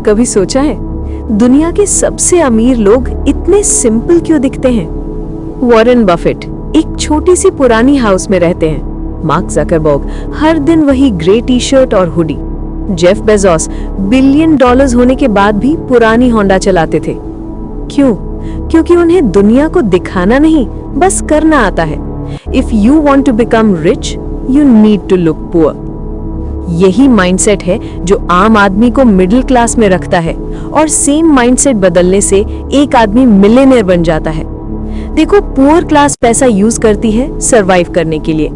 कभी सोचा है दुनिया के सबसे अमीर लोग इतने सिंपल क्यों दिखते हैं? वॉरेन बफेट एक छोटी सी पुरानी हाउस में रहते हैं। मार्क जकरबर्ग हर दिन वही ग्रे टी शर्ट और हुडी। जेफ बेजोस $1 बिलियन होने के बाद भी पुरानी होंडा चलाते थे। क्यों? क्योंकि उन्हें दुनिया को दिखाना नहीं, बस करना आता है। If you want to become rich, you need to look poor. यही माइंडसेट है जो आम आदमी को मिडिल क्लास में रखता है, और सेम माइंडसेट बदलने से एक आदमी मिलियनेयर बन जाता है। देखो, पुअर क्लास पैसा यूज करती है सरवाइव करने के लिए,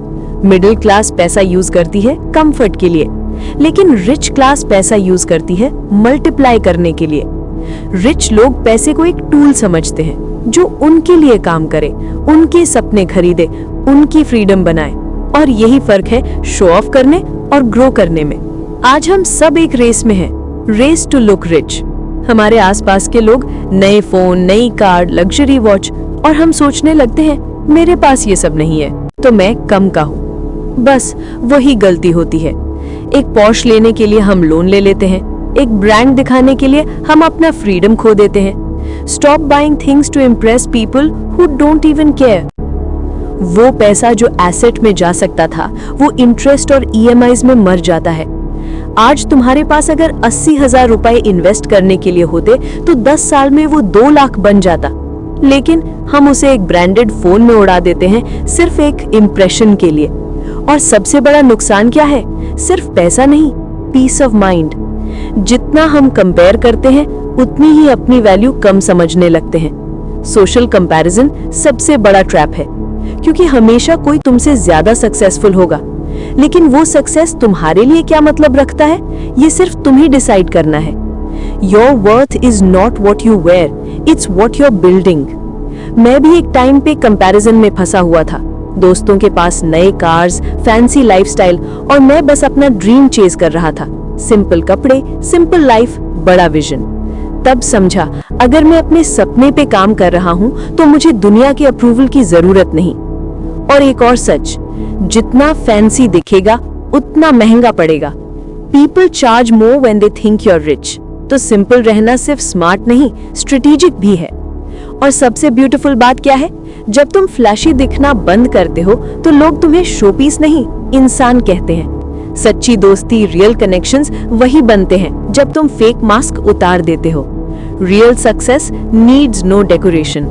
मिडिल क्लास पैसा यूज करती है कंफर्ट के लिए, लेकिन रिच क्लास पैसा यूज करती है मल्टीप्लाई करने के लिए। रिच लोग पैसे को एक टूल समझते हैं जो उनके लिए काम करे, उनके सपने खरीदे, उनकी फ्रीडम बनाए। और यही फर्क है शो ऑफ करने और ग्रो करने में। आज हम सब एक रेस में हैं, रेस टू लुक रिच। हमारे आसपास के लोग नए फोन, नई कार, लग्जरी वॉच, और हम सोचने लगते हैं मेरे पास ये सब नहीं है तो मैं कम का हूँ। बस वही गलती होती है। एक पॉर्श लेने के लिए हम लोन ले लेते हैं, एक ब्रांड दिखाने के लिए हम अपना फ्रीडम खो देते हैं। Stop buying things to impress people who don't even care. वो पैसा जो एसेट में जा सकता था, वो इंटरेस्ट और ईएमआईज में मर जाता है। आज तुम्हारे पास अगर 80,000 रुपए इन्वेस्ट करने के लिए होते तो 10 साल में वो 2 लाख बन जाता, लेकिन हम उसे एक ब्रांडेड फोन में उड़ा देते हैं सिर्फ एक इम्प्रेशन के लिए। और सबसे बड़ा नुकसान क्या है? सिर्फ पैसा नहीं, पीस ऑफ माइंड। जितना हम कंपेयर करते हैं उतनी ही अपनी वैल्यू कम समझने लगते हैं। सोशल कंपैरिजन सबसे बड़ा ट्रैप है, क्योंकि हमेशा कोई तुमसे ज्यादा सक्सेसफुल होगा, लेकिन वो सक्सेस तुम्हारे लिए क्या मतलब रखता है ये सिर्फ तुम ही डिसाइड करना है। Your worth is not what you wear, it's what you're building. मैं भी एक टाइम पे कंपैरिजन में फंसा हुआ था। दोस्तों के पास नए कार्स, फैंसी लाइफस्टाइल, और मैं बस अपना ड्रीम चेज कर रहा था। सिंपल कपड़े, सिंपल लाइफ, बड़ा विजन। तब समझा अगर मैं अपने सपने पे काम कर रहा हूं तो मुझे दुनिया के अप्रूवल की जरूरत नहीं। और एक और सच, जितना फैंसी दिखेगा उतना महंगा पड़ेगा। People charge more when they think you are rich. तो सिंपल रहना सिर्फ स्मार्ट नहीं, स्ट्रेटेजिक भी है। और सबसे ब्यूटीफुल बात क्या है? जब तुम फ्लैशी दिखना बंद करते हो तो लोग तुम्हें शोपीस नहीं, इंसान कहते हैं। सच्ची दोस्ती, रियल कनेक्शंस वही बनते हैं जब तुम फेक मास्क उतार देते हो। Real success needs no decoration.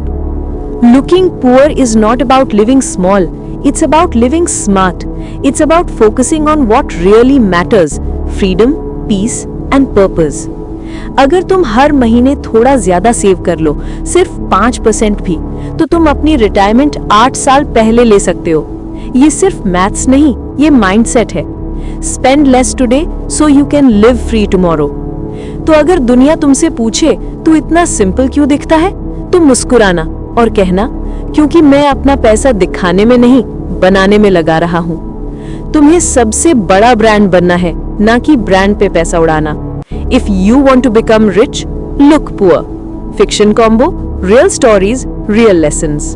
Looking poor is not about living small, it's about living smart. It's about focusing on what really matters: freedom, peace and purpose. अगर तुम हर महीने थोड़ा ज्यादा सेव कर लो, सिर्फ 5% भी, तो तुम अपनी रिटायरमेंट 8 साल पहले ले सकते हो। ये सिर्फ मैथ्स नहीं, ये माइंडसेट है। Spend less today so you can live free tomorrow. तो अगर दुनिया तुमसे पूछे तू इतना सिंपल क्यों दिखता है, तो मुस्कुराना और कहना क्योंकि मैं अपना पैसा दिखाने में नहीं, बनाने में लगा रहा हूँ। तुम्हें सबसे बड़ा ब्रांड बनना है, ना कि ब्रांड पे पैसा उड़ाना। If you want to become rich, look poor. Fiction combo, real stories, real lessons.